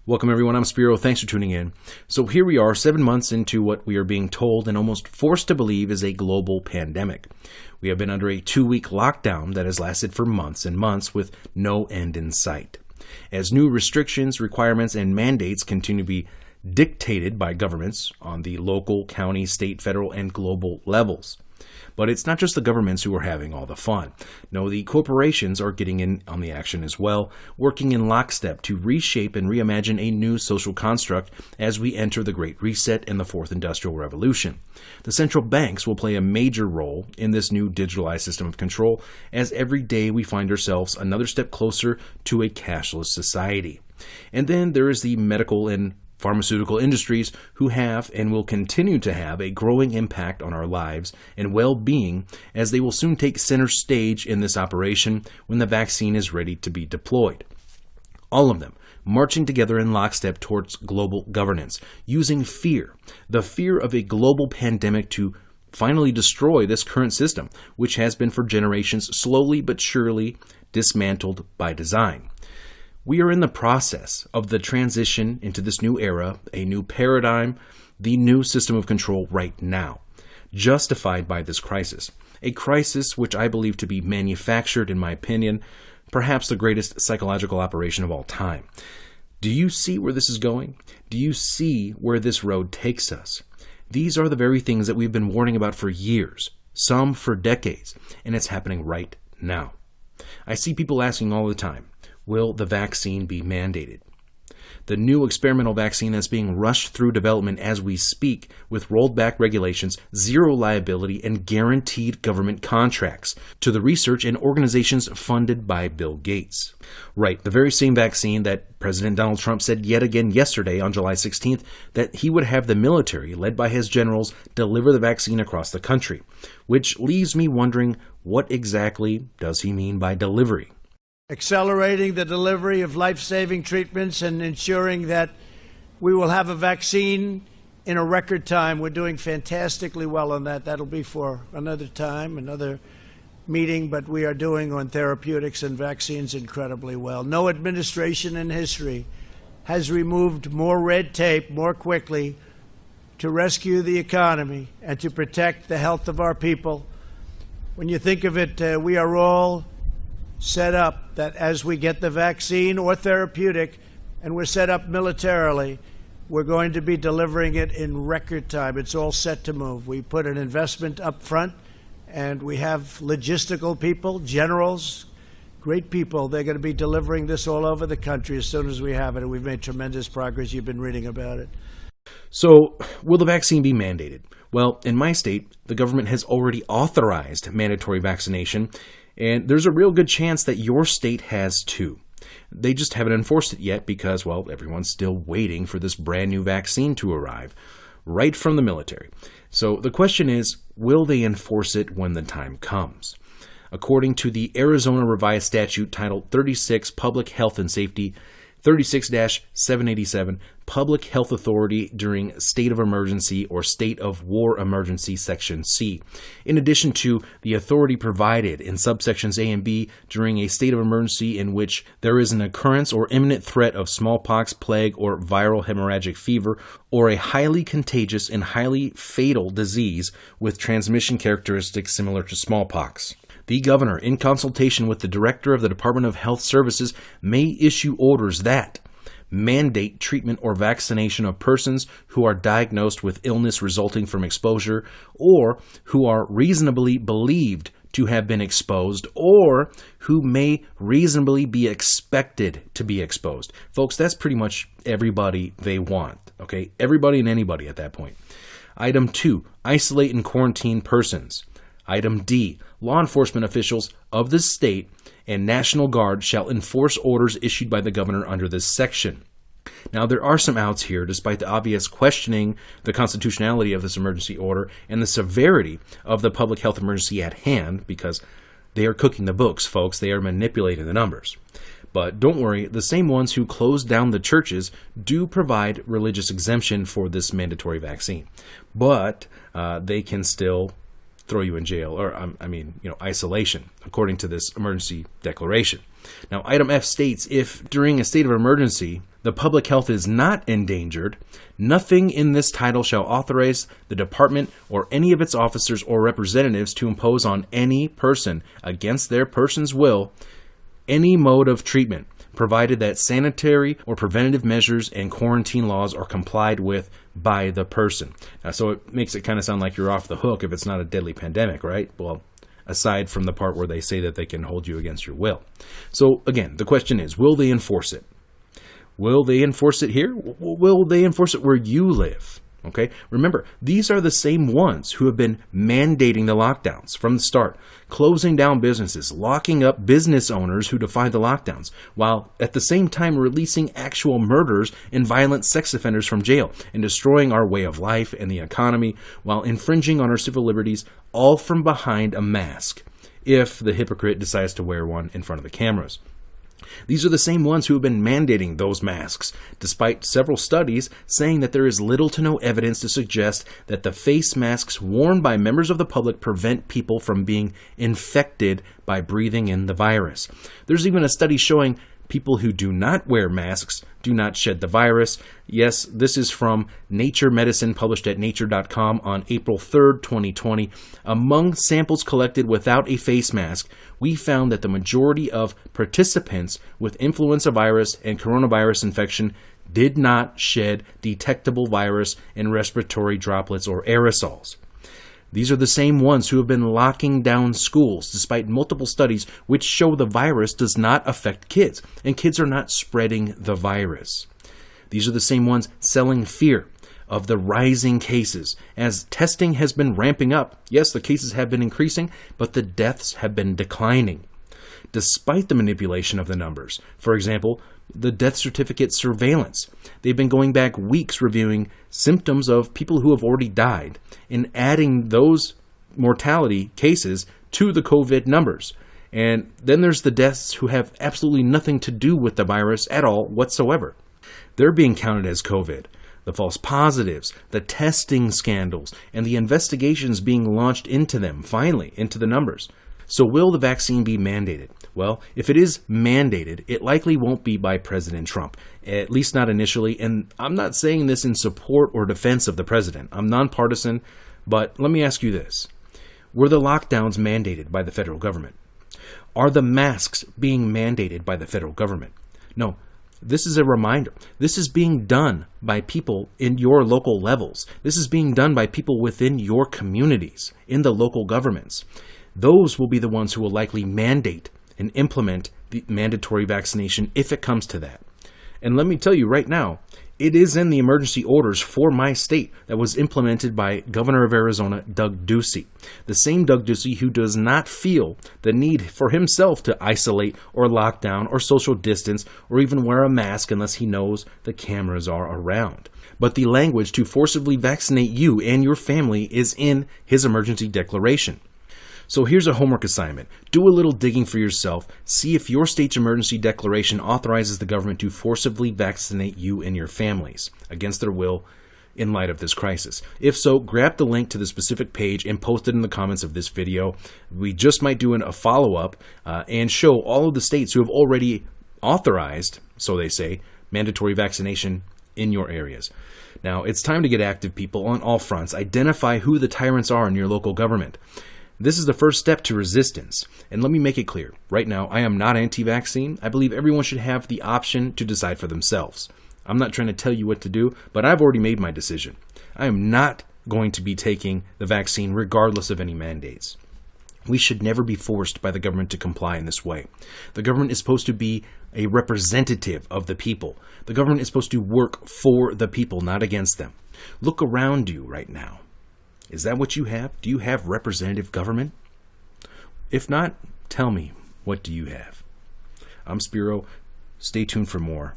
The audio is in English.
Welcome everyone, I'm Spiro, thanks for tuning in. So here we are 7 months into what we are being told and almost forced to believe is a global pandemic. We have been under a 2-week lockdown that has lasted for months and months with no end in sight. As new restrictions, requirements, and mandates continue to be dictated by governments on the local, county, state, federal, and global levels. But it's not just the governments who are having all the fun. No, the corporations are getting in on the action as well, working in lockstep to reshape and reimagine a new social construct as we enter the Great Reset and the Fourth Industrial Revolution. The central banks will play a major role in this new digitalized system of control, as every day we find ourselves another step closer to a cashless society. And then there is the medical and pharmaceutical industries who have and will continue to have a growing impact on our lives and well-being, as they will soon take center stage in this operation when the vaccine is ready to be deployed. All of them marching together in lockstep towards global governance, using fear, the fear of a global pandemic, to finally destroy this current system, which has been for generations slowly but surely dismantled by design. We are in the process of the transition into this new era, a new paradigm, the new system of control right now, justified by this crisis. A crisis which I believe to be manufactured, in my opinion, perhaps the greatest psychological operation of all time. Do you see where this is going? Do you see where this road takes us? These are the very things that we've been warning about for years, some for decades, and it's happening right now. I see people asking all the time, will the vaccine be mandated? The new experimental vaccine that's being rushed through development as we speak, with rolled back regulations, zero liability, and guaranteed government contracts to the research and organizations funded by Bill Gates. Right, the very same vaccine that President Donald Trump said yet again yesterday on July 16th that he would have the military, led by his generals, deliver the vaccine across the country. Which leaves me wondering, what exactly does he mean by delivery? Accelerating the delivery of life-saving treatments and ensuring that we will have a vaccine in a record time. We're doing fantastically well on that. That'll be for another time, another meeting, but we are doing on therapeutics and vaccines incredibly well. No administration in history has removed more red tape more quickly to rescue the economy and to protect the health of our people. When you think of it, we are all set up that as we get the vaccine or therapeutic, and we're set up militarily, we're going to be delivering it in record time. It's all set to move. We put an investment up front, and we have logistical people, generals, great people. They're going to be delivering this all over the country as soon as we have it, and we've made tremendous progress. You've been reading about it. So, will the vaccine be mandated? Well, in my state, the government has already authorized mandatory vaccination, and there's a real good chance that your state has too. They just haven't enforced it yet because, well, everyone's still waiting for this brand new vaccine to arrive, right from the military. So the question is, will they enforce it when the time comes? According to the Arizona Revised Statute Title 36, Public Health and Safety, 36-787, Public Health Authority during State of Emergency or State of War Emergency, Section C. In addition to the authority provided in subsections A and B during a state of emergency in which there is an occurrence or imminent threat of smallpox, plague, or viral hemorrhagic fever, or a highly contagious and highly fatal disease with transmission characteristics similar to smallpox. The governor, in consultation with the director of the Department of Health Services, may issue orders that mandate treatment or vaccination of persons who are diagnosed with illness resulting from exposure, or who are reasonably believed to have been exposed, or who may reasonably be expected to be exposed. Folks, that's pretty much everybody they want, okay? Everybody and anybody at that point. Item 2, isolate and quarantine persons. Item D, law enforcement officials of the state and National Guard shall enforce orders issued by the governor under this section. Now, there are some outs here, despite the obvious questioning the constitutionality of this emergency order and the severity of the public health emergency at hand, because they are cooking the books, folks. They are manipulating the numbers. But don't worry, the same ones who closed down the churches do provide religious exemption for this mandatory vaccine. But they can still throw you in jail, or isolation, according to this emergency declaration. Now, item F states, if during a state of emergency The public health is not endangered. Nothing in this title shall authorize the department or any of its officers or representatives to impose on any person, against their person's will, any mode of treatment, provided that sanitary or preventative measures and quarantine laws are complied with by the person. Now, so it makes it kind of sound like you're off the hook if it's not a deadly pandemic, right? Well, aside from the part where they say that they can hold you against your will. So again, the question is, will they enforce it? Will they enforce it here? Will they enforce it where you live? Okay, remember, these are the same ones who have been mandating the lockdowns from the start, closing down businesses, locking up business owners who defy the lockdowns, while at the same time releasing actual murderers and violent sex offenders from jail and destroying our way of life and the economy while infringing on our civil liberties, all from behind a mask, if the hypocrite decides to wear one in front of the cameras. These are the same ones who have been mandating those masks, despite several studies saying that there is little to no evidence to suggest that the face masks worn by members of the public prevent people from being infected by breathing in the virus. There's even a study showing people who do not wear masks do not shed the virus. Yes, this is from Nature Medicine, published at nature.com on April 3rd, 2020. Among samples collected without a face mask, we found that the majority of participants with influenza virus and coronavirus infection did not shed detectable virus and respiratory droplets or aerosols. These are the same ones who have been locking down schools, despite multiple studies which show the virus does not affect kids, and kids are not spreading the virus. These are the same ones selling fear of the rising cases, as testing has been ramping up. Yes, the cases have been increasing, but the deaths have been declining, despite the manipulation of the numbers. For example, the death certificate surveillance. They've been going back weeks reviewing symptoms of people who have already died and adding those mortality cases to the COVID numbers. And then there's the deaths who have absolutely nothing to do with the virus at all whatsoever. They're being counted as COVID. The false positives, the testing scandals, and the investigations being launched into them, finally, into the numbers. So will the vaccine be mandated? Well, if it is mandated, it likely won't be by President Trump, at least not initially. And I'm not saying this in support or defense of the president. I'm nonpartisan, but let me ask you this. Were the lockdowns mandated by the federal government? Are the masks being mandated by the federal government? No. This is a reminder. This is being done by people in your local levels. This is being done by people within your communities, in the local governments. Those will be the ones who will likely mandate and implement the mandatory vaccination if it comes to that. And let me tell you right now, it is in the emergency orders for my state that was implemented by Governor of Arizona, Doug Ducey. The same Doug Ducey who does not feel the need for himself to isolate or lock down or social distance or even wear a mask unless he knows the cameras are around. But the language to forcibly vaccinate you and your family is in his emergency declaration. So here's a homework assignment. Do a little digging for yourself. See if your state's emergency declaration authorizes the government to forcibly vaccinate you and your families against their will in light of this crisis. If so, grab the link to the specific page and post it in the comments of this video. We just might do a follow-up and show all of the states who have already authorized, so they say, mandatory vaccination in your areas. Now, it's time to get active, people, on all fronts. Identify who the tyrants are in your local government. This is the first step to resistance. And let me make it clear. Right now, I am not anti-vaccine. I believe everyone should have the option to decide for themselves. I'm not trying to tell you what to do, but I've already made my decision. I am not going to be taking the vaccine regardless of any mandates. We should never be forced by the government to comply in this way. The government is supposed to be a representative of the people. The government is supposed to work for the people, not against them. Look around you right now. Is that what you have? Do you have representative government? If not, tell me, what do you have? I'm Spiro. Stay tuned for more.